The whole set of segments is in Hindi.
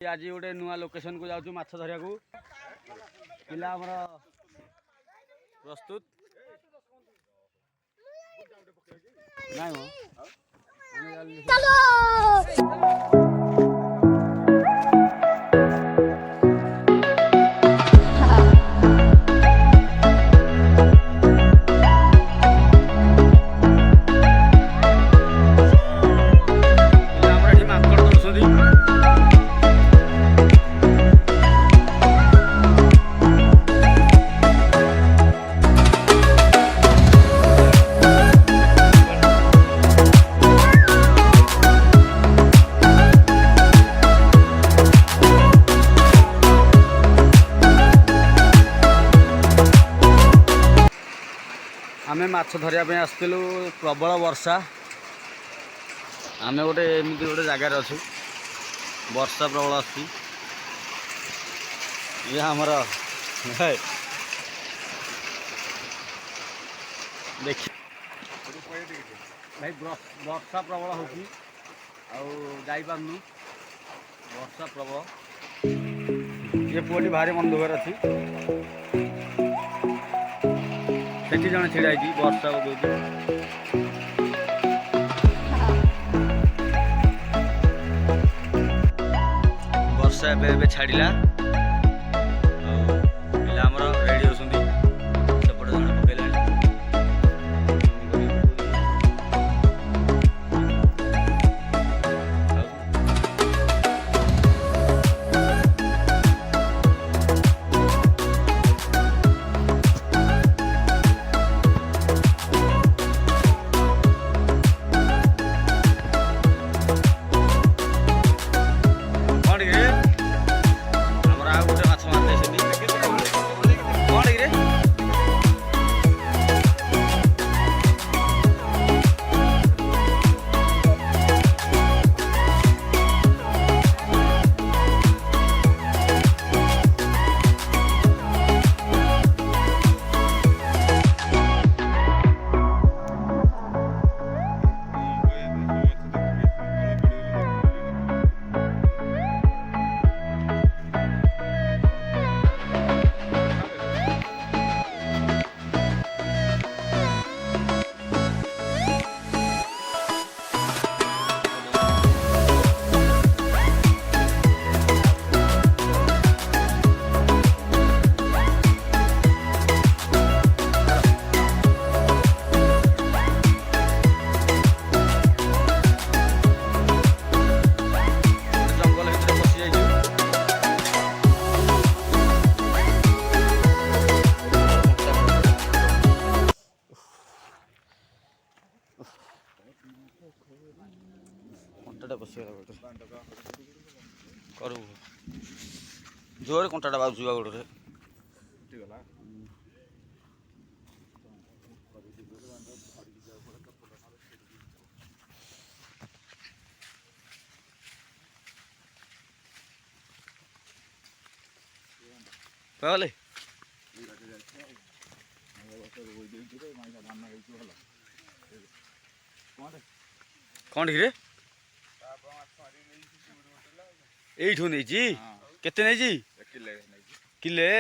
आज गोटे नुआ लोकेशन को जाऊँ माछ धरिया को पिला हमर प्रस्तुत नाइ मो आमे माछ धरिया पे आसलु प्रबल वर्षा आमे गोटे एमती गोटे जगार अच्छु वर्षा प्रबल आसी आमर देख भाई वर्षा प्रबल हो पार्नु वर्षा प्रबल ये पुअटी भारी मन दुखर अच्छी सेठी जन छिड़ा वर्षा वर्षा एबे छाड़ा पिला रेडी हो सेपटे जन पकड़ा कंटाटा बसगला करू जोर कंटाटा बाजुवा गोटे कहले कौन ठीक रे एठू नहीं केते नहीं किले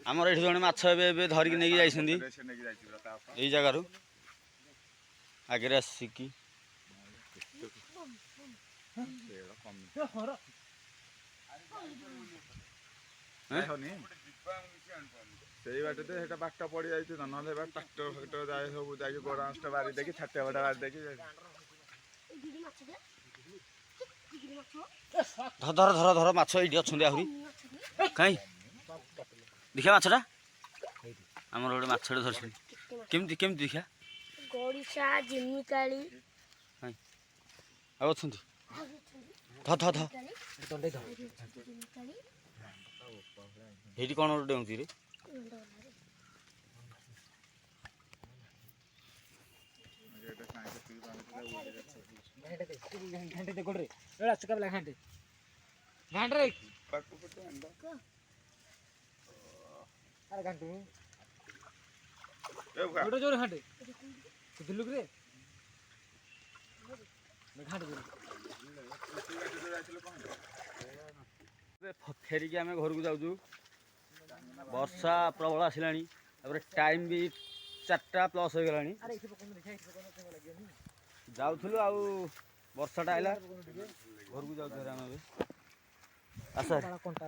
आमर ये जड़े माछ ए धरिक नहीं जाई जगार आगे आसिकी से बाटे तो बाट पड़ जाए ना ट्राक्टर फैक्टर जाए सब जाए गोड़ आंसटा बारी देखी छाटिया बाटा बारी देखी धर धर धर माछ ये अच्छा आहरी कहीं देखा माछटा आम गोटे माछटे धरस केमती केमती देखा ये कौन गोटे डेउची रे घंटे गोड़ रे चुका घंटे घंटे रे अरे घंटे गोटे जोर घंटे दिलुक रे घंटे फेरिकी आम घर को जाऊँ वर्षा प्रबल आसलानी टाइम भी 4टा+ हो गलानी जाऊँ आउ वर्षाटा आइला घर को जाऊँ आम आस कंटा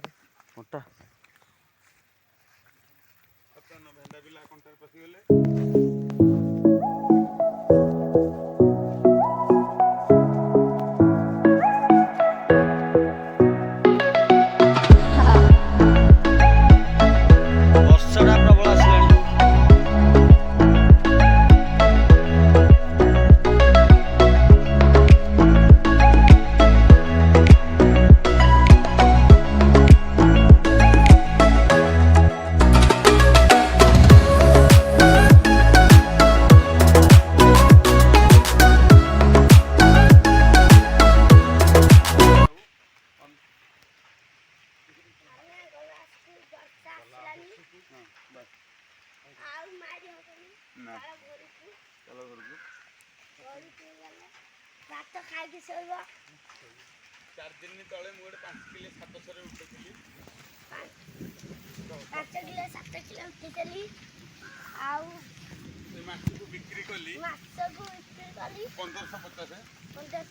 ବର୍ଷାଟା ପ୍ରବଳ ଆସିଲାଣି ଭାତ ଖାଇକି ଶୋଇବ 4 ଦିନ ତଳେ ମୁଁ ଗୋଟେ 5 କିଲୋ 700 ଉଠେଇଥିଲି 5 କିଲୋ 7 କିଲୋ ଉଠେଇଥିଲି ଆଉ ସେ ମାଛକୁ ବିକ୍ରି କଲି 1550